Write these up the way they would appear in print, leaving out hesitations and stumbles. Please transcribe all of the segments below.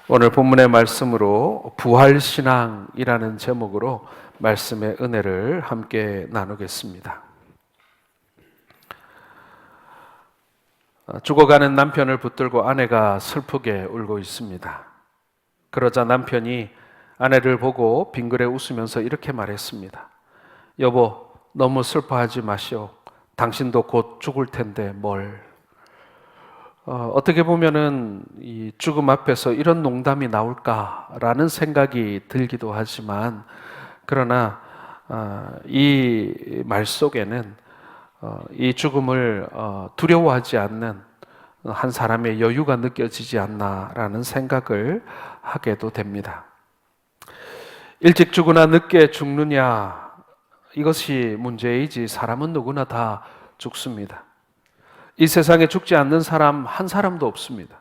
오늘 본문의 말씀으로 부활신앙이라는 제목으로 말씀의 은혜를 함께 나누겠습니다. 죽어가는 남편을 붙들고 아내가 슬프게 울고 있습니다. 그러자 남편이 아내를 보고 빙그레 웃으면서 이렇게 말했습니다. 여보, 너무 슬퍼하지 마시오. 당신도 곧 죽을 텐데 뭘. 어떻게 보면은 이 죽음 앞에서 이런 농담이 나올까라는 생각이 들기도 하지만, 그러나 이 말 속에는 이 죽음을 두려워하지 않는 한 사람의 여유가 느껴지지 않나라는 생각을 하게도 됩니다. 일찍 죽으나 늦게 죽느냐, 이것이 문제이지 사람은 누구나 다 죽습니다. 이 세상에 죽지 않는 사람 한 사람도 없습니다.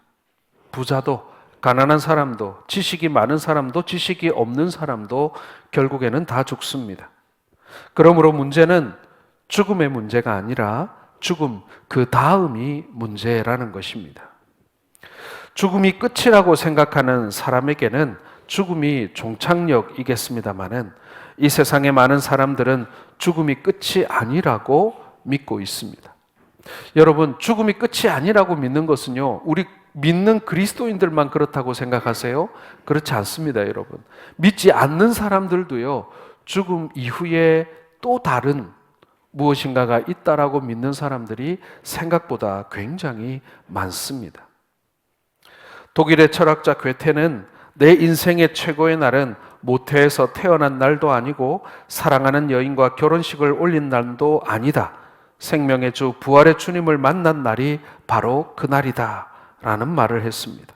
부자도, 가난한 사람도, 지식이 많은 사람도, 지식이 없는 사람도 결국에는 다 죽습니다. 그러므로 문제는 죽음의 문제가 아니라 죽음 그 다음이 문제라는 것입니다. 죽음이 끝이라고 생각하는 사람에게는 죽음이 종착역이겠습니다마는, 이 세상의 많은 사람들은 죽음이 끝이 아니라고 믿고 있습니다. 여러분, 죽음이 끝이 아니라고 믿는 것은요, 우리 믿는 그리스도인들만 그렇다고 생각하세요? 그렇지 않습니다, 여러분. 믿지 않는 사람들도요, 죽음 이후에 또 다른 무엇인가가 있다라고 믿는 사람들이 생각보다 굉장히 많습니다. 독일의 철학자 괴테는 내 인생의 최고의 날은 모태에서 태어난 날도 아니고 사랑하는 여인과 결혼식을 올린 날도 아니다. 생명의 주 부활의 주님을 만난 날이 바로 그 날이다 라는 말을 했습니다.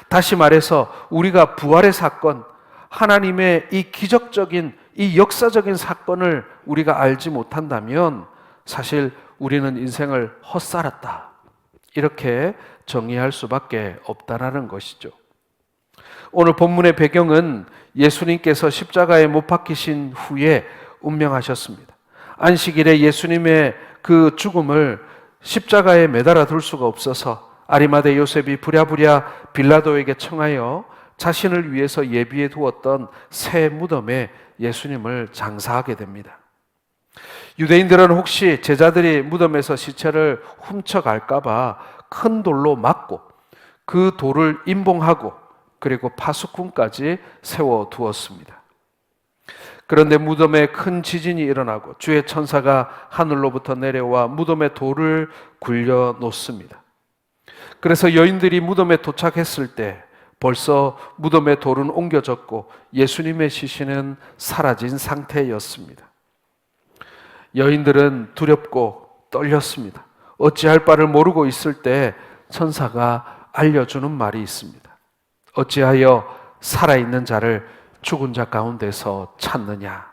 다시 말해서 우리가 부활의 사건, 하나님의 이 기적적인 이 역사적인 사건을 우리가 알지 못한다면 사실 우리는 인생을 헛살았다, 이렇게 정의할 수밖에 없다라는 것이죠. 오늘 본문의 배경은 예수님께서 십자가에 못 박히신 후에 운명하셨습니다. 안식일에 예수님의 그 죽음을 십자가에 매달아 둘 수가 없어서 아리마대 요셉이 부랴부랴 빌라도에게 청하여 자신을 위해서 예비해 두었던 새 무덤에 예수님을 장사하게 됩니다. 유대인들은 혹시 제자들이 무덤에서 시체를 훔쳐갈까봐 큰 돌로 막고 그 돌을 임봉하고 그리고 파수꾼까지 세워두었습니다. 그런데 무덤에 큰 지진이 일어나고 주의 천사가 하늘로부터 내려와 무덤의 돌을 굴려 놓습니다. 그래서 여인들이 무덤에 도착했을 때 벌써 무덤의 돌은 옮겨졌고 예수님의 시신은 사라진 상태였습니다. 여인들은 두렵고 떨렸습니다. 어찌할 바를 모르고 있을 때 천사가 알려주는 말이 있습니다. 어찌하여 살아있는 자를 죽은 자 가운데서 찾느냐.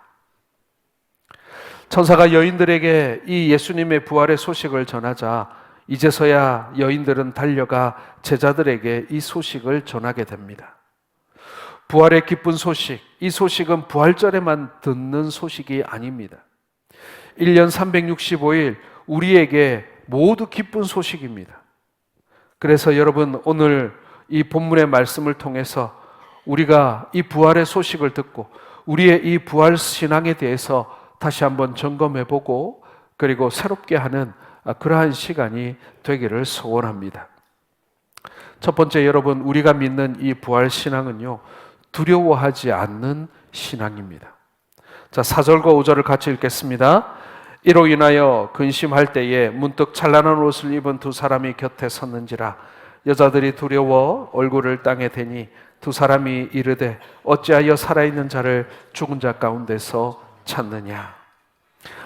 천사가 여인들에게 이 예수님의 부활의 소식을 전하자 이제서야 여인들은 달려가 제자들에게 이 소식을 전하게 됩니다. 부활의 기쁜 소식, 이 소식은 부활절에만 듣는 소식이 아닙니다. 1년 365일 우리에게 모두 기쁜 소식입니다. 그래서 여러분, 오늘 이 본문의 말씀을 통해서 우리가 이 부활의 소식을 듣고 우리의 이 부활 신앙에 대해서 다시 한번 점검해보고 그리고 새롭게 하는 그러한 시간이 되기를 소원합니다. 첫 번째, 여러분, 우리가 믿는 이 부활 신앙은요, 두려워하지 않는 신앙입니다. 자, 4절과 5절을 같이 읽겠습니다. 이로 인하여 근심할 때에 문득 찬란한 옷을 입은 두 사람이 곁에 섰는지라. 여자들이 두려워 얼굴을 땅에 대니 두 사람이 이르되 어찌하여 살아있는 자를 죽은 자 가운데서 찾느냐.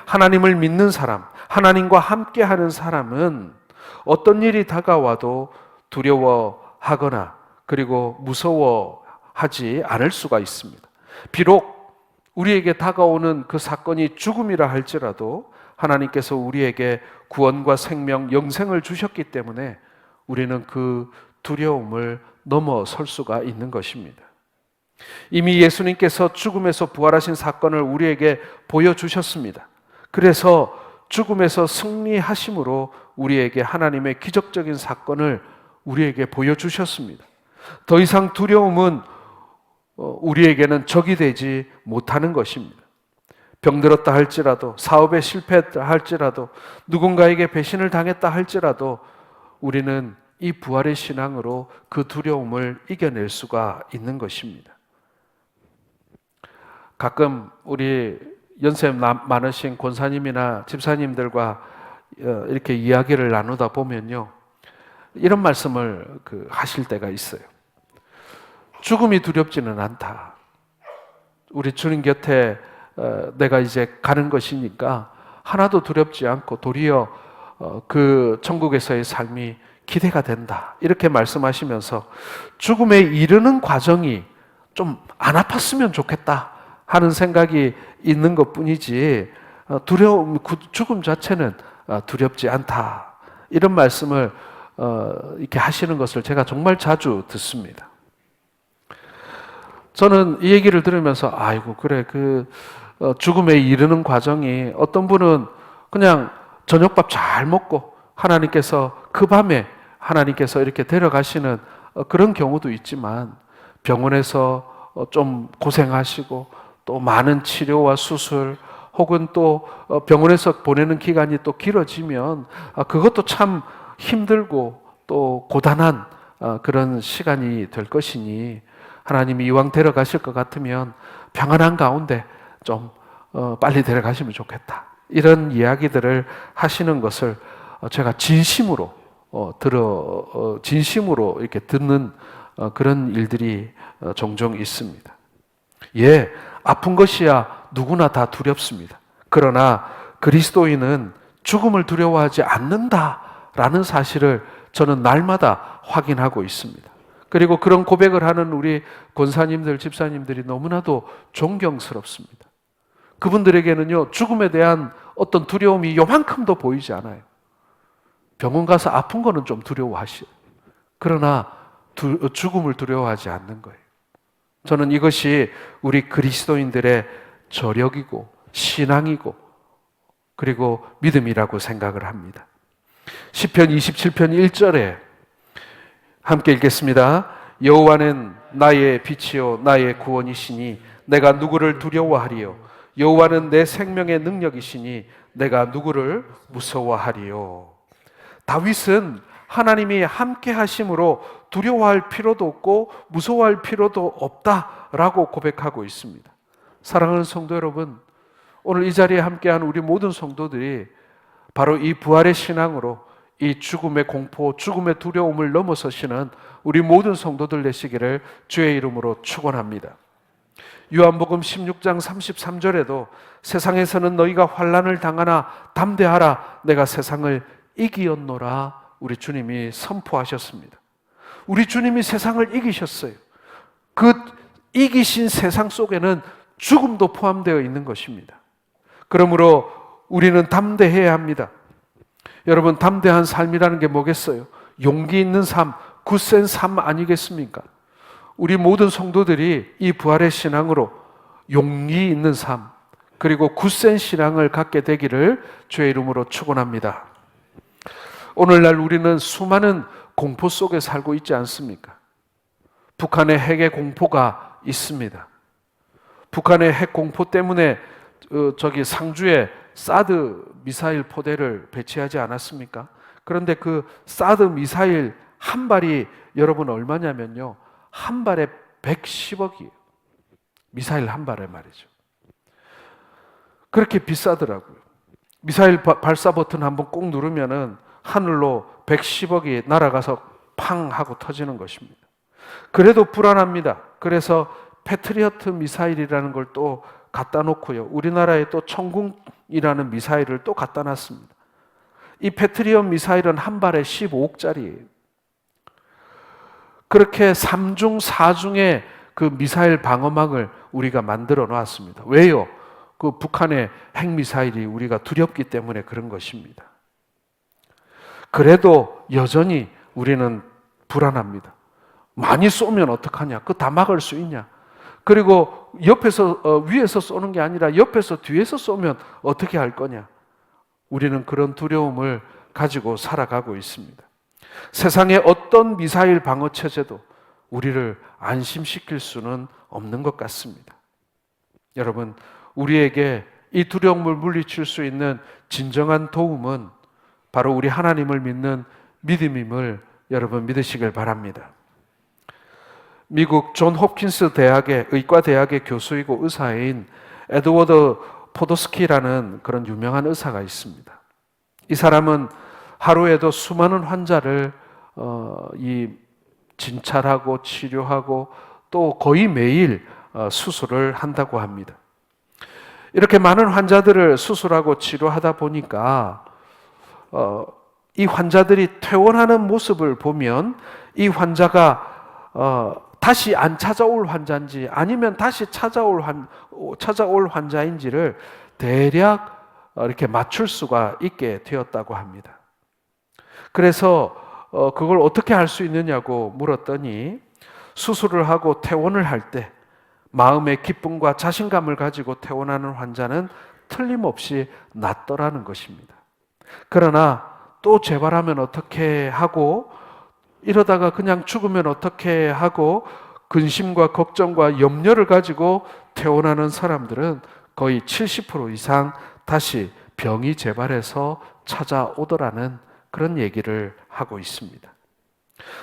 하나님을 믿는 사람, 하나님과 함께하는 사람은 어떤 일이 다가와도 두려워하거나 그리고 무서워하지 않을 수가 있습니다. 비록 우리에게 다가오는 그 사건이 죽음이라 할지라도 하나님께서 우리에게 구원과 생명, 영생을 주셨기 때문에 우리는 그 두려움을 넘어설 수가 있는 것입니다. 이미 예수님께서 죽음에서 부활하신 사건을 우리에게 보여주셨습니다. 그래서 죽음에서 승리하심으로 우리에게 하나님의 기적적인 사건을 우리에게 보여주셨습니다. 더 이상 두려움은 우리에게는 적이 되지 못하는 것입니다. 병들었다 할지라도, 사업에 실패했다 할지라도, 누군가에게 배신을 당했다 할지라도 우리는 이 부활의 신앙으로 그 두려움을 이겨낼 수가 있는 것입니다. 가끔 우리 연세 많으신 권사님이나 집사님들과 이렇게 이야기를 나누다 보면요, 이런 말씀을 하실 때가 있어요. 죽음이 두렵지는 않다. 우리 주님 곁에 내가 이제 가는 것이니까 하나도 두렵지 않고 도리어 그 천국에서의 삶이 기대가 된다. 이렇게 말씀하시면서 죽음에 이르는 과정이 좀 안 아팠으면 좋겠다 하는 생각이 있는 것뿐이지 죽음 자체는 두렵지 않다. 이런 말씀을 이렇게 하시는 것을 제가 정말 자주 듣습니다. 저는 이 얘기를 들으면서 아이고 그래 죽음에 이르는 과정이 어떤 분은 그냥 저녁밥 잘 먹고 하나님께서 그 밤에 하나님께서 이렇게 데려가시는 그런 경우도 있지만 병원에서 좀 고생하시고 또 많은 치료와 수술 혹은 또 병원에서 보내는 기간이 또 길어지면 그것도 참 힘들고 또 고단한 그런 시간이 될 것이니 하나님이 이왕 데려가실 것 같으면 평안한 가운데 좀 빨리 데려가시면 좋겠다. 이런 이야기들을 하시는 것을 제가 진심으로 진심으로 이렇게 듣는 그런 일들이 종종 있습니다. 예, 아픈 것이야 누구나 다 두렵습니다. 그러나 그리스도인은 죽음을 두려워하지 않는다라는 사실을 저는 날마다 확인하고 있습니다. 그리고 그런 고백을 하는 우리 권사님들, 집사님들이 너무나도 존경스럽습니다. 그분들에게는요, 죽음에 대한 어떤 두려움이 요만큼도 보이지 않아요. 병원 가서 아픈 거는 좀 두려워하시오. 그러나 죽음을 두려워하지 않는 거예요. 저는 이것이 우리 그리스도인들의 저력이고 신앙이고 그리고 믿음이라고 생각을 합니다. 시편 27편 1절에 함께 읽겠습니다. 여호와는 나의 빛이요 나의 구원이시니 내가 누구를 두려워하리요. 여호와는 내 생명의 능력이시니 내가 누구를 무서워하리요. 다윗은 하나님이 함께 하심으로 두려워할 필요도 없고 무서워할 필요도 없다라고 고백하고 있습니다. 사랑하는 성도 여러분, 오늘 이 자리에 함께한 우리 모든 성도들이 바로 이 부활의 신앙으로 이 죽음의 공포, 죽음의 두려움을 넘어서시는 우리 모든 성도들 되시기를 주의 이름으로 축원합니다. 요한복음 16장 33절에도 세상에서는 너희가 환난을 당하나 담대하라 내가 세상을 이기었노라 우리 주님이 선포하셨습니다. 우리 주님이 세상을 이기셨어요. 그 이기신 세상 속에는 죽음도 포함되어 있는 것입니다. 그러므로 우리는 담대해야 합니다. 여러분, 담대한 삶이라는 게 뭐겠어요? 용기 있는 삶, 굳센 삶 아니겠습니까? 우리 모든 성도들이 이 부활의 신앙으로 용기 있는 삶, 그리고 굳센 신앙을 갖게 되기를 주의 이름으로 축원합니다. 오늘날 우리는 수많은 공포 속에 살고 있지 않습니까? 북한의 핵의 공포가 있습니다. 북한의 핵 공포 때문에 상주에 사드 미사일 포대를 배치하지 않았습니까? 그런데 그 사드 미사일 한 발이 여러분 얼마냐면요, 한 발에 110억이에요. 미사일 한 발에 말이죠. 그렇게 비싸더라고요. 미사일 발사 버튼 한번 꼭 누르면은 하늘로 110억이 날아가서 팡 하고 터지는 것입니다. 그래도 불안합니다. 그래서 패트리어트 미사일이라는 걸 또 갖다 놓고요. 우리나라에 또 천궁이라는 미사일을 또 갖다 놨습니다. 이 패트리엇 미사일은 한 발에 15억짜리예요. 그렇게 3중, 4중의 그 미사일 방어망을 우리가 만들어 놨습니다. 왜요? 그 북한의 핵미사일이 우리가 두렵기 때문에 그런 것입니다. 그래도 여전히 우리는 불안합니다. 많이 쏘면 어떡하냐? 그거 다 막을 수 있냐? 그리고 옆에서 위에서 쏘는 게 아니라 옆에서 뒤에서 쏘면 어떻게 할 거냐? 우리는 그런 두려움을 가지고 살아가고 있습니다. 세상의 어떤 미사일 방어 체제도 우리를 안심시킬 수는 없는 것 같습니다. 여러분, 우리에게 이 두려움을 물리칠 수 있는 진정한 도움은 바로 우리 하나님을 믿는 믿음임을 여러분 믿으시길 바랍니다. 미국 존 홉킨스 대학의 의과대학의 교수이고 의사인 에드워드 포도스키라는 그런 유명한 의사가 있습니다. 이 사람은 하루에도 수많은 환자를 진찰하고 치료하고 또 거의 매일 수술을 한다고 합니다. 이렇게 많은 환자들을 수술하고 치료하다 보니까 이 환자들이 퇴원하는 모습을 보면 이 환자가 다시 안 찾아올 환자인지 아니면 다시 찾아올 환자인지를 대략 이렇게 맞출 수가 있게 되었다고 합니다. 그래서 그걸 어떻게 할 수 있느냐고 물었더니 수술을 하고 퇴원을 할 때 마음의 기쁨과 자신감을 가지고 퇴원하는 환자는 틀림없이 낫더라는 것입니다. 그러나 또 재발하면 어떻게 하고 이러다가 그냥 죽으면 어떻게 하고 근심과 걱정과 염려를 가지고 퇴원하는 사람들은 거의 70% 이상 다시 병이 재발해서 찾아오더라는 그런 얘기를 하고 있습니다.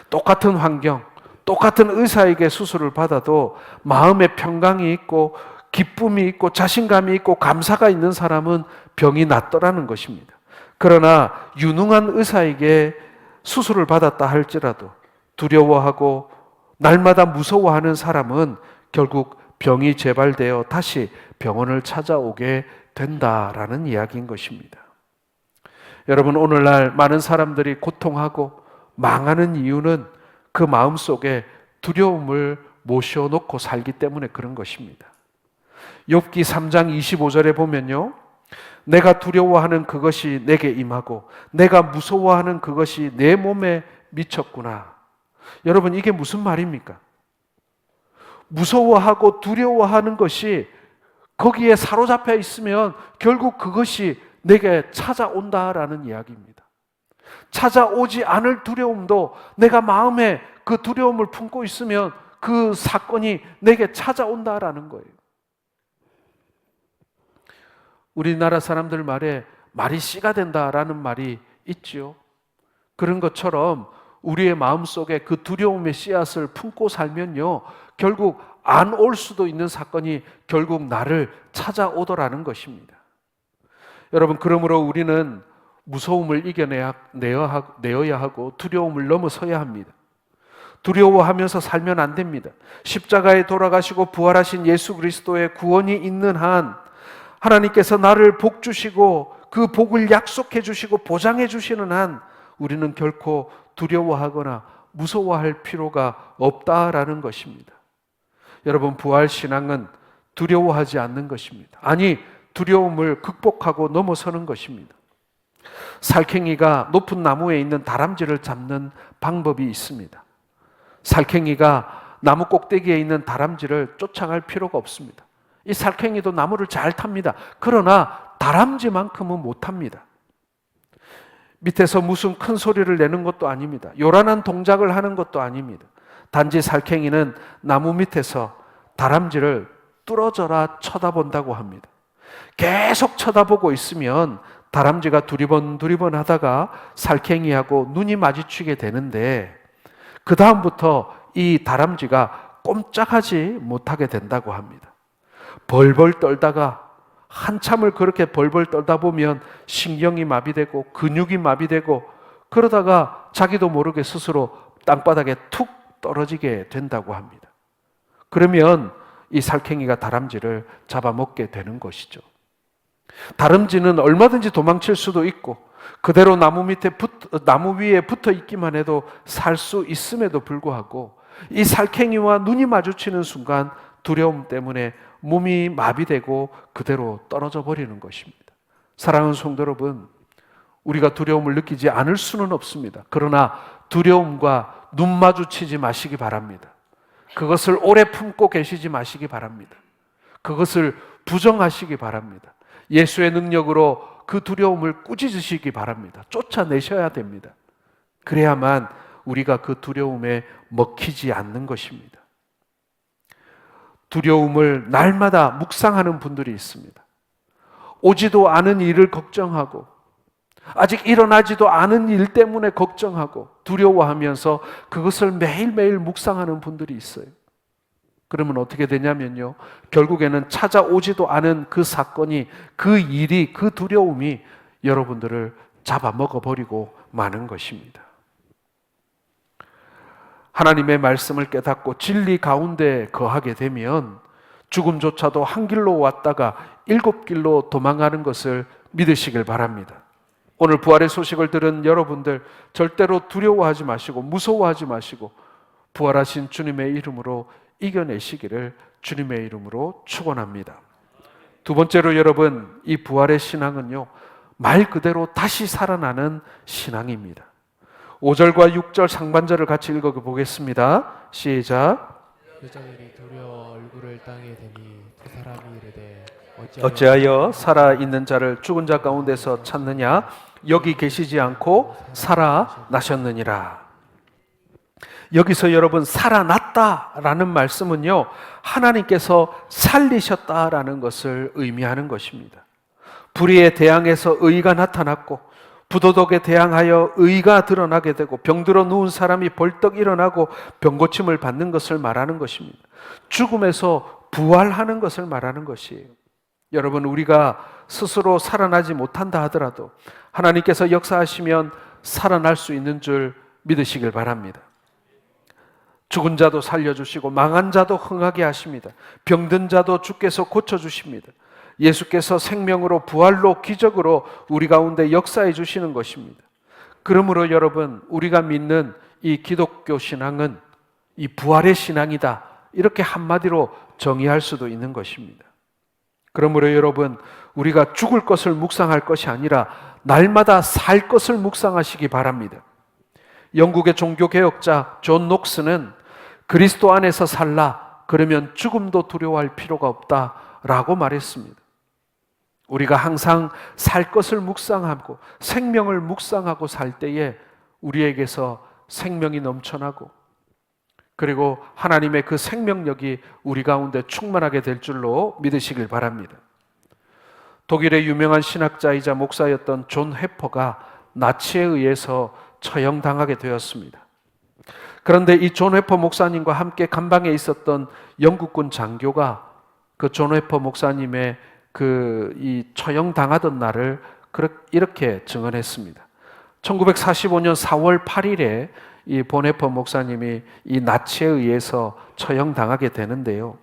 똑같은 환경, 똑같은 의사에게 수술을 받아도 마음의 평강이 있고 기쁨이 있고 자신감이 있고 감사가 있는 사람은 병이 낫더라는 것입니다. 그러나 유능한 의사에게 수술을 받았다 할지라도 두려워하고 날마다 무서워하는 사람은 결국 병이 재발되어 다시 병원을 찾아오게 된다라는 이야기인 것입니다. 여러분, 오늘날 많은 사람들이 고통하고 망하는 이유는 그 마음속에 두려움을 모셔놓고 살기 때문에 그런 것입니다. 욥기 3장 25절에 보면요, 내가 두려워하는 그것이 내게 임하고 내가 무서워하는 그것이 내 몸에 미쳤구나. 여러분, 이게 무슨 말입니까? 무서워하고 두려워하는 것이 거기에 사로잡혀 있으면 결국 그것이 내게 찾아온다라는 이야기입니다. 찾아오지 않을 두려움도 내가 마음에 그 두려움을 품고 있으면 그 사건이 내게 찾아온다라는 거예요. 우리나라 사람들 말에 말이 씨가 된다라는 말이 있지요. 그런 것처럼 우리의 마음속에 그 두려움의 씨앗을 품고 살면요, 결국 안 올 수도 있는 사건이 결국 나를 찾아오더라는 것입니다. 여러분, 그러므로 우리는 무서움을 이겨내어야 하고 두려움을 넘어서야 합니다. 두려워하면서 살면 안 됩니다. 십자가에 돌아가시고 부활하신 예수 그리스도의 구원이 있는 한 하나님께서 나를 복 주시고 그 복을 약속해 주시고 보장해 주시는 한 우리는 결코 두려워하거나 무서워할 필요가 없다라는 것입니다. 여러분, 부활신앙은 두려워하지 않는 것입니다. 아니, 두려움을 극복하고 넘어서는 것입니다. 살쾡이가 높은 나무에 있는 다람쥐를 잡는 방법이 있습니다. 살쾡이가 나무 꼭대기에 있는 다람쥐를 쫓아갈 필요가 없습니다. 이 살쾡이도 나무를 잘 탑니다. 그러나 다람쥐만큼은 못합니다. 밑에서 무슨 큰 소리를 내는 것도 아닙니다. 요란한 동작을 하는 것도 아닙니다. 단지 살쾡이는 나무 밑에서 다람쥐를 뚫어져라 쳐다본다고 합니다. 계속 쳐다보고 있으면 다람쥐가 두리번 하다가 살쾡이하고 눈이 마주치게 되는데 그 다음부터 이 다람쥐가 꼼짝하지 못하게 된다고 합니다. 벌벌 떨다가 한참을 그렇게 벌벌 떨다 보면 신경이 마비되고 근육이 마비되고 그러다가 자기도 모르게 스스로 땅바닥에 툭 떨어지게 된다고 합니다. 그러면 이 살쾡이가 다람쥐를 잡아먹게 되는 것이죠. 다람쥐는 얼마든지 도망칠 수도 있고 그대로 나무 위에 붙어 있기만 해도 살 수 있음에도 불구하고 이 살쾡이와 눈이 마주치는 순간 두려움 때문에 몸이 마비되고 그대로 떨어져 버리는 것입니다. 사랑하는 성도 여러분, 우리가 두려움을 느끼지 않을 수는 없습니다. 그러나 두려움과 눈 마주치지 마시기 바랍니다. 그것을 오래 품고 계시지 마시기 바랍니다. 그것을 부정하시기 바랍니다. 예수의 능력으로 그 두려움을 꾸짖으시기 바랍니다. 쫓아내셔야 됩니다. 그래야만 우리가 그 두려움에 먹히지 않는 것입니다. 두려움을 날마다 묵상하는 분들이 있습니다. 오지도 않은 일을 걱정하고 아직 일어나지도 않은 일 때문에 걱정하고 두려워하면서 그것을 매일매일 묵상하는 분들이 있어요. 그러면 어떻게 되냐면요, 결국에는 찾아오지도 않은 그 사건이, 그 일이, 그 두려움이 여러분들을 잡아먹어버리고 마는 것입니다. 하나님의 말씀을 깨닫고 진리 가운데 거하게 되면 죽음조차도 한 길로 왔다가 7길로 도망가는 것을 믿으시길 바랍니다. 오늘 부활의 소식을 들은 여러분들 절대로 두려워하지 마시고 무서워하지 마시고 부활하신 주님의 이름으로 이겨내시기를 주님의 이름으로 축원합니다. 두 번째로 여러분, 이 부활의 신앙은요, 말 그대로 다시 살아나는 신앙입니다. 5절과 6절 상반절을 같이 읽어보겠습니다. 시작. 여자들이 두려워 얼굴을 땅에 대니 두 사람이 이르되 어찌하여 살아있는 자를 죽은 자 가운데서 찾느냐? 여기 계시지 않고 살아나셨느니라. 여기서 여러분, 살아났다라는 말씀은요, 하나님께서 살리셨다라는 것을 의미하는 것입니다. 불의에 대항해서 의가 나타났고 부도덕에 대항하여 의가 드러나게 되고 병들어 누운 사람이 벌떡 일어나고 병고침을 받는 것을 말하는 것입니다. 죽음에서 부활하는 것을 말하는 것이에요. 여러분, 우리가 스스로 살아나지 못한다 하더라도 하나님께서 역사하시면 살아날 수 있는 줄 믿으시길 바랍니다. 죽은 자도 살려주시고 망한 자도 흥하게 하십니다. 병든 자도 주께서 고쳐주십니다. 예수께서 생명으로 부활로 기적으로 우리 가운데 역사해 주시는 것입니다. 그러므로 여러분, 우리가 믿는 이 기독교 신앙은 이 부활의 신앙이다, 이렇게 한마디로 정의할 수도 있는 것입니다. 그러므로 여러분, 우리가 죽을 것을 묵상할 것이 아니라 날마다 살 것을 묵상하시기 바랍니다. 영국의 종교개혁자 존 녹스는 그리스도 안에서 살라, 그러면 죽음도 두려워할 필요가 없다라고 말했습니다. 우리가 항상 살 것을 묵상하고 생명을 묵상하고 살 때에 우리에게서 생명이 넘쳐나고, 그리고 하나님의 그 생명력이 우리 가운데 충만하게 될 줄로 믿으시길 바랍니다. 독일의 유명한 신학자이자 목사였던 존 회퍼가 나치에 의해서 처형당하게 되었습니다. 그런데 이 존 회퍼 목사님과 함께 감방에 있었던 영국군 장교가 그 존 회퍼 목사님의 이 처형당하던 날을 이렇게 증언했습니다. 1945년 4월 8일에 이 보네퍼 목사님이 이 나치에 의해서 처형당하게 되는데요.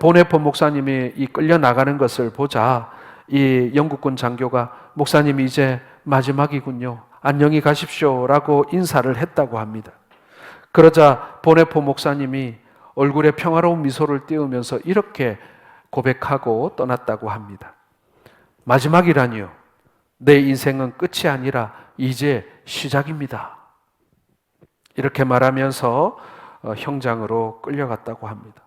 보네퍼 목사님이 이 끌려 나가는 것을 보자 이 영국군 장교가 목사님이 이제 마지막이군요, 안녕히 가십시오라고 인사를 했다고 합니다. 그러자 보네퍼 목사님이 얼굴에 평화로운 미소를 띄우면서 이렇게 고백하고 떠났다고 합니다. 마지막이라니요, 내 인생은 끝이 아니라 이제 시작입니다. 이렇게 말하면서 형장으로 끌려갔다고 합니다.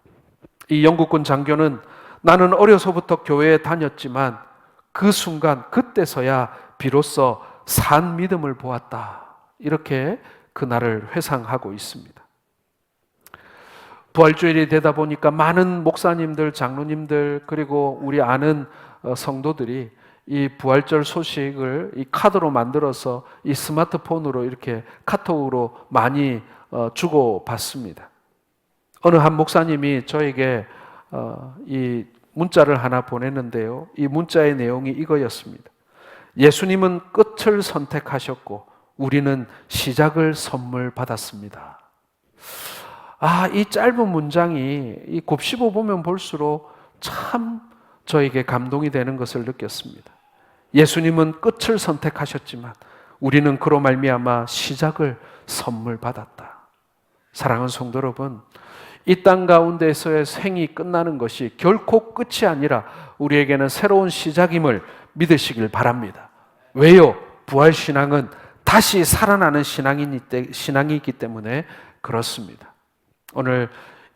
이 영국군 장교는 나는 어려서부터 교회에 다녔지만 그 순간 그때서야 비로소 산 믿음을 보았다, 이렇게 그날을 회상하고 있습니다. 부활주일이 되다 보니까 많은 목사님들, 장로님들, 그리고 우리 아는 성도들이 이 부활절 소식을 이 카드로 만들어서 이 스마트폰으로 이렇게 카톡으로 많이 주고받습니다. 어느 한 목사님이 저에게 이 문자를 하나 보냈는데요, 이 문자의 내용이 이거였습니다. 예수님은 끝을 선택하셨고 우리는 시작을 선물 받았습니다. 이 짧은 문장이 이 곱씹어 보면 볼수록 참 저에게 감동이 되는 것을 느꼈습니다. 예수님은 끝을 선택하셨지만 우리는 그로 말미암아 시작을 선물 받았다. 사랑하는 성도 여러분, 이 땅 가운데서의 생이 끝나는 것이 결코 끝이 아니라 우리에게는 새로운 시작임을 믿으시길 바랍니다. 왜요? 부활신앙은 다시 살아나는 신앙이기 때문에 그렇습니다. 오늘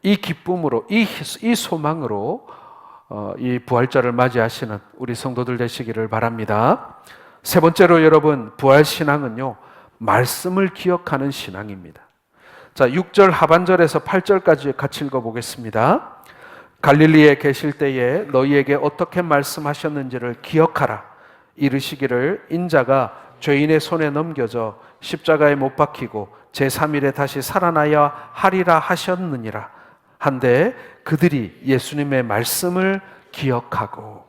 이 기쁨으로, 이 소망으로 이 부활절을 맞이하시는 우리 성도들 되시기를 바랍니다. 세 번째로 여러분, 부활신앙은요, 말씀을 기억하는 신앙입니다. 자, 6절 하반절에서 8절까지 같이 읽어보겠습니다. 갈릴리에 계실 때에 너희에게 어떻게 말씀하셨는지를 기억하라. 이르시기를 인자가 죄인의 손에 넘겨져 십자가에 못 박히고 제3일에 다시 살아나야 하리라 하셨느니라. 한데 그들이 예수님의 말씀을 기억하고,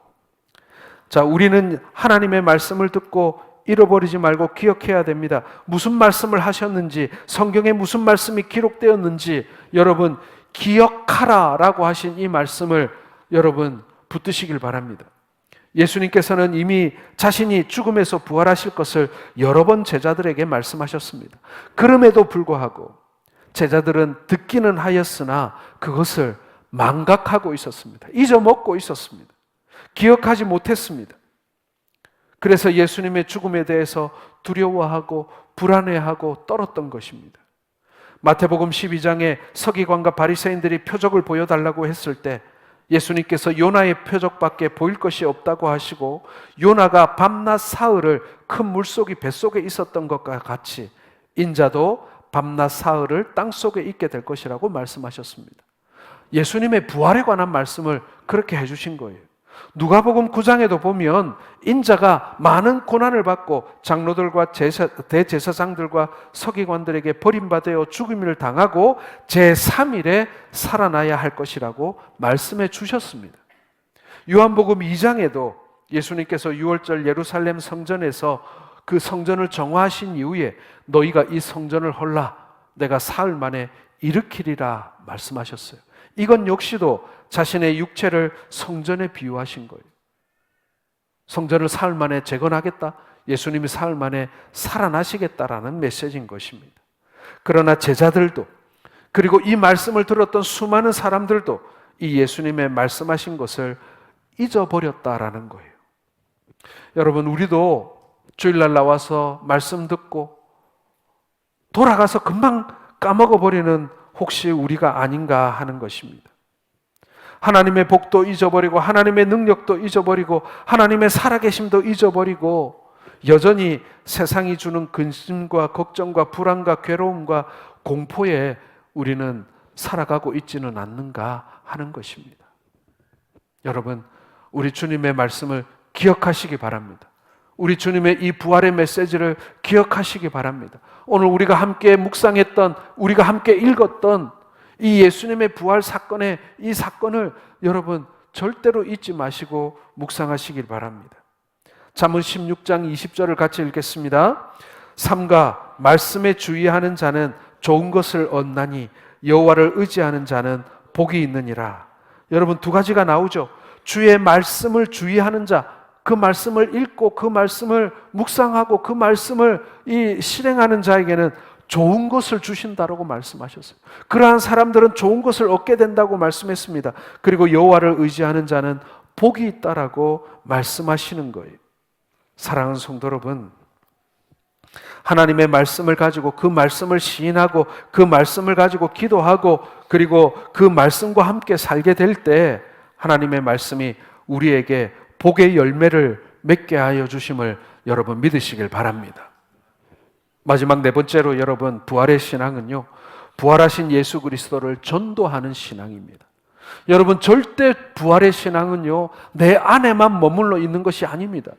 자, 우리는 하나님의 말씀을 듣고 잃어버리지 말고 기억해야 됩니다. 무슨 말씀을 하셨는지, 성경에 무슨 말씀이 기록되었는지 여러분 기억하라 라고 하신 이 말씀을 여러분 붙드시길 바랍니다. 예수님께서는 이미 자신이 죽음에서 부활하실 것을 여러 번 제자들에게 말씀하셨습니다. 그럼에도 불구하고 제자들은 듣기는 하였으나 그것을 망각하고 있었습니다. 잊어먹고 있었습니다. 기억하지 못했습니다. 그래서 예수님의 죽음에 대해서 두려워하고 불안해하고 떨었던 것입니다. 마태복음 12장에 서기관과 바리새인들이 표적을 보여달라고 했을 때 예수님께서 요나의 표적밖에 보일 것이 없다고 하시고, 요나가 밤낮 사흘을 큰 물속이 뱃속에 있었던 것과 같이 인자도 밤낮 사흘을 땅속에 있게 될 것이라고 말씀하셨습니다. 예수님의 부활에 관한 말씀을 그렇게 해주신 거예요. 누가복음 9장에도 보면 인자가 많은 고난을 받고 장로들과 대제사장들과 서기관들에게 버림받아 죽임을 당하고 제3일에 살아나야 할 것이라고 말씀해 주셨습니다. 요한복음 2장에도 예수님께서 6월절 예루살렘 성전에서 그 성전을 정화하신 이후에 너희가 이 성전을 헐라 내가 사흘 만에 일으키리라 말씀하셨어요. 이건 역시도 자신의 육체를 성전에 비유하신 거예요. 성전을 사흘 만에 재건하겠다, 예수님이 사흘 만에 살아나시겠다라는 메시지인 것입니다. 그러나 제자들도, 그리고 이 말씀을 들었던 수많은 사람들도 이 예수님의 말씀하신 것을 잊어버렸다라는 거예요. 여러분, 우리도 주일날 나와서 말씀 듣고 돌아가서 금방 까먹어버리는 혹시 우리가 아닌가 하는 것입니다. 하나님의 복도 잊어버리고 하나님의 능력도 잊어버리고 하나님의 살아계심도 잊어버리고 여전히 세상이 주는 근심과 걱정과 불안과 괴로움과 공포에 우리는 살아가고 있지는 않는가 하는 것입니다. 여러분, 우리 주님의 말씀을 기억하시기 바랍니다. 우리 주님의 이 부활의 메시지를 기억하시기 바랍니다. 오늘 우리가 함께 묵상했던, 우리가 함께 읽었던 이 예수님의 부활 사건의 이 사건을 여러분 절대로 잊지 마시고 묵상하시길 바랍니다. 잠언 16장 20절을 같이 읽겠습니다. 삼가 말씀에 주의하는 자는 좋은 것을 얻나니 여호와를 의지하는 자는 복이 있느니라. 여러분, 두 가지가 나오죠. 주의 말씀을 주의하는 자, 그 말씀을 읽고 그 말씀을 묵상하고 그 말씀을 실행하는 자에게는 좋은 것을 주신다라고 말씀하셨어요. 그러한 사람들은 좋은 것을 얻게 된다고 말씀했습니다. 그리고 여호와를 의지하는 자는 복이 있다라고 말씀하시는 거예요. 사랑하는 성도 여러분, 하나님의 말씀을 가지고 그 말씀을 시인하고 그 말씀을 가지고 기도하고 그리고 그 말씀과 함께 살게 될 때 하나님의 말씀이 우리에게 복의 열매를 맺게 하여 주심을 여러분 믿으시길 바랍니다. 마지막 네 번째로 여러분, 부활의 신앙은요, 부활하신 예수 그리스도를 전도하는 신앙입니다. 여러분, 절대 부활의 신앙은요 내 안에만 머물러 있는 것이 아닙니다.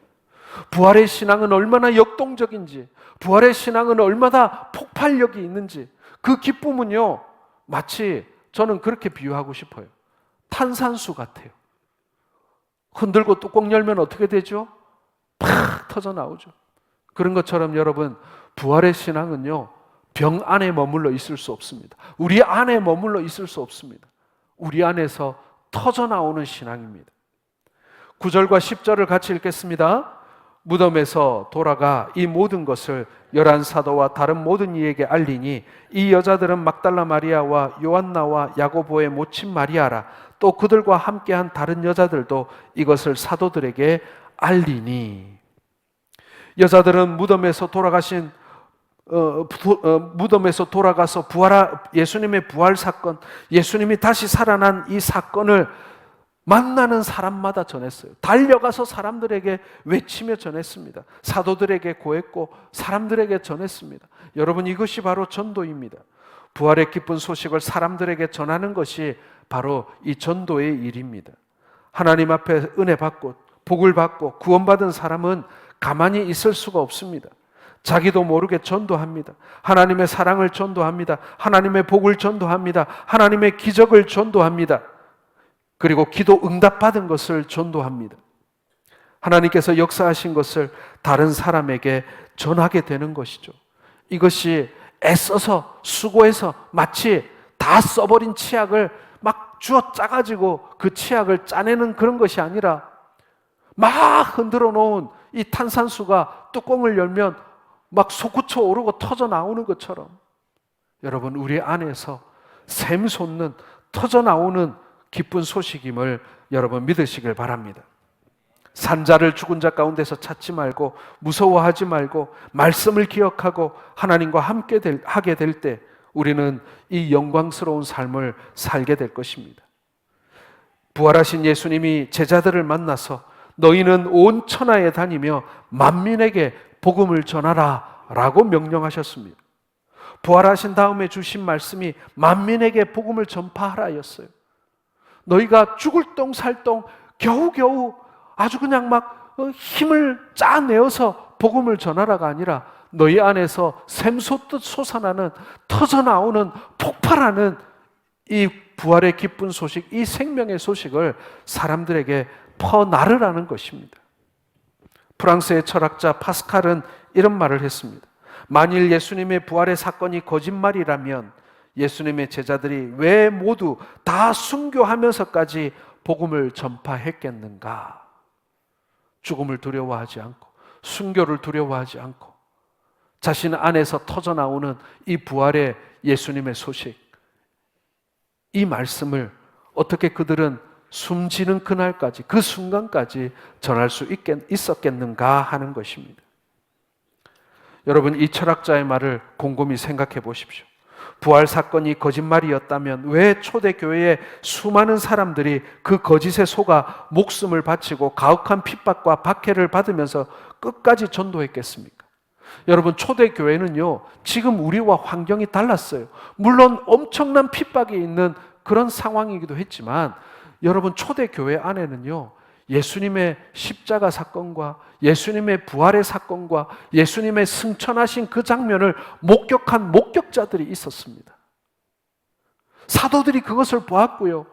부활의 신앙은 얼마나 역동적인지, 부활의 신앙은 얼마나 폭발력이 있는지, 그 기쁨은요 마치 저는 그렇게 비유하고 싶어요. 탄산수 같아요. 흔들고 뚜껑 열면 어떻게 되죠? 팍 터져 나오죠. 그런 것처럼 여러분, 부활의 신앙은요 병 안에 머물러 있을 수 없습니다. 우리 안에 머물러 있을 수 없습니다. 우리 안에서 터져 나오는 신앙입니다. 9절과 10절을 같이 읽겠습니다. 무덤에서 돌아가 이 모든 것을 11사도와 다른 모든 이에게 알리니 이 여자들은 막달라 마리아와 요한나와 야고보의 모친 마리아라. 또 그들과 함께한 다른 여자들도 이것을 사도들에게 알리니. 여자들은 무덤에서 돌아가신 무덤에서 돌아가서 예수님의 부활 사건, 예수님이 다시 살아난 이 사건을 만나는 사람마다 전했어요. 달려가서 사람들에게 외치며 전했습니다. 사도들에게 고했고 사람들에게 전했습니다. 여러분, 이것이 바로 전도입니다. 부활의 기쁜 소식을 사람들에게 전하는 것이 바로 이 전도의 일입니다. 하나님 앞에 은혜 받고 복을 받고 구원받은 사람은 가만히 있을 수가 없습니다. 자기도 모르게 전도합니다. 하나님의 사랑을 전도합니다. 하나님의 복을 전도합니다. 하나님의 기적을 전도합니다. 그리고 기도 응답받은 것을 전도합니다. 하나님께서 역사하신 것을 다른 사람에게 전하게 되는 것이죠. 이것이 애써서 수고해서 마치 다 써버린 치약을 막 주워 짜가지고 그 치약을 짜내는 그런 것이 아니라 막 흔들어 놓은 이 탄산수가 뚜껑을 열면 막 솟구쳐 오르고 터져 나오는 것처럼, 여러분, 우리 안에서 샘솟는 터져 나오는 기쁜 소식임을 여러분 믿으시길 바랍니다. 산자를 죽은 자 가운데서 찾지 말고 무서워하지 말고 말씀을 기억하고 하나님과 함께 하게 될 때 우리는 이 영광스러운 삶을 살게 될 것입니다. 부활하신 예수님이 제자들을 만나서 너희는 온 천하에 다니며 만민에게 복음을 전하라 라고 명령하셨습니다. 부활하신 다음에 주신 말씀이 만민에게 복음을 전파하라였어요. 너희가 죽을 똥살똥 겨우겨우 아주 그냥 막 힘을 짜내어서 복음을 전하라가 아니라 너희 안에서 샘솟듯 솟아나는 터져나오는 폭발하는 이 부활의 기쁜 소식, 이 생명의 소식을 사람들에게 퍼나르라는 것입니다. 프랑스의 철학자 파스칼은 이런 말을 했습니다. 만일 예수님의 부활의 사건이 거짓말이라면 예수님의 제자들이 왜 모두 다 순교하면서까지 복음을 전파했겠는가? 죽음을 두려워하지 않고 순교를 두려워하지 않고 자신 안에서 터져나오는 이 부활의 예수님의 소식, 이 말씀을 어떻게 그들은 숨지는 그날까지, 그 순간까지 전할 수 있었겠는가 하는 것입니다. 여러분, 이 철학자의 말을 곰곰이 생각해 보십시오. 부활 사건이 거짓말이었다면 왜 초대교회의 수많은 사람들이 그 거짓에 속아 목숨을 바치고 가혹한 핍박과 박해를 받으면서 끝까지 전도했겠습니까? 여러분, 초대교회는요, 지금 우리와 환경이 달랐어요. 물론 엄청난 핍박이 있는 그런 상황이기도 했지만 여러분, 초대교회 안에는요, 예수님의 십자가 사건과 예수님의 부활의 사건과 예수님의 승천하신 그 장면을 목격한 목격자들이 있었습니다. 사도들이 그것을 보았고요.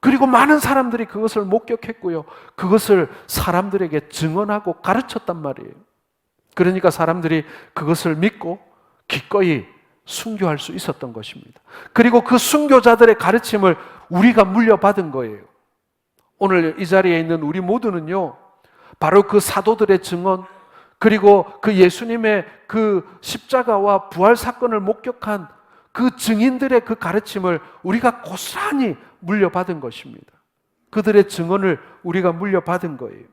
그리고 많은 사람들이 그것을 목격했고요. 그것을 사람들에게 증언하고 가르쳤단 말이에요. 그러니까 사람들이 그것을 믿고 기꺼이 순교할 수 있었던 것입니다. 그리고 그 순교자들의 가르침을 우리가 물려받은 거예요. 오늘 이 자리에 있는 우리 모두는요, 바로 그 사도들의 증언, 그리고 그 예수님의 그 십자가와 부활 사건을 목격한 그 증인들의 그 가르침을 우리가 고스란히 물려받은 것입니다. 그들의 증언을 우리가 물려받은 거예요.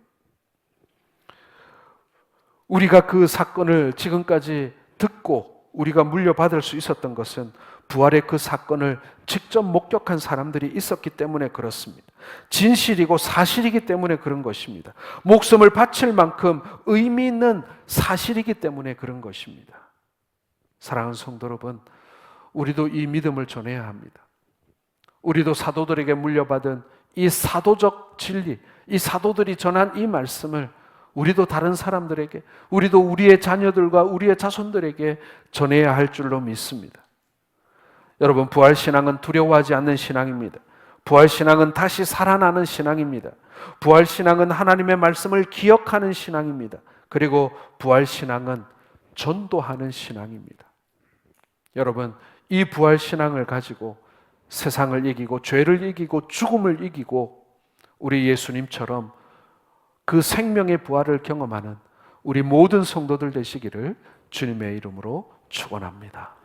우리가 그 사건을 지금까지 듣고 우리가 물려받을 수 있었던 것은 부활의 그 사건을 직접 목격한 사람들이 있었기 때문에 그렇습니다. 진실이고 사실이기 때문에 그런 것입니다. 목숨을 바칠 만큼 의미 있는 사실이기 때문에 그런 것입니다. 사랑하는 성도 여러분, 우리도 이 믿음을 전해야 합니다. 우리도 사도들에게 물려받은 이 사도적 진리, 이 사도들이 전한 이 말씀을 우리도 다른 사람들에게, 우리도 우리의 자녀들과 우리의 자손들에게 전해야 할 줄로 믿습니다. 여러분, 부활신앙은 두려워하지 않는 신앙입니다. 부활신앙은 다시 살아나는 신앙입니다. 부활신앙은 하나님의 말씀을 기억하는 신앙입니다. 그리고 부활신앙은 전도하는 신앙입니다. 여러분, 이 부활신앙을 가지고 세상을 이기고 죄를 이기고 죽음을 이기고 우리 예수님처럼 그 생명의 부활을 경험하는 우리 모든 성도들 되시기를 주님의 이름으로 축원합니다.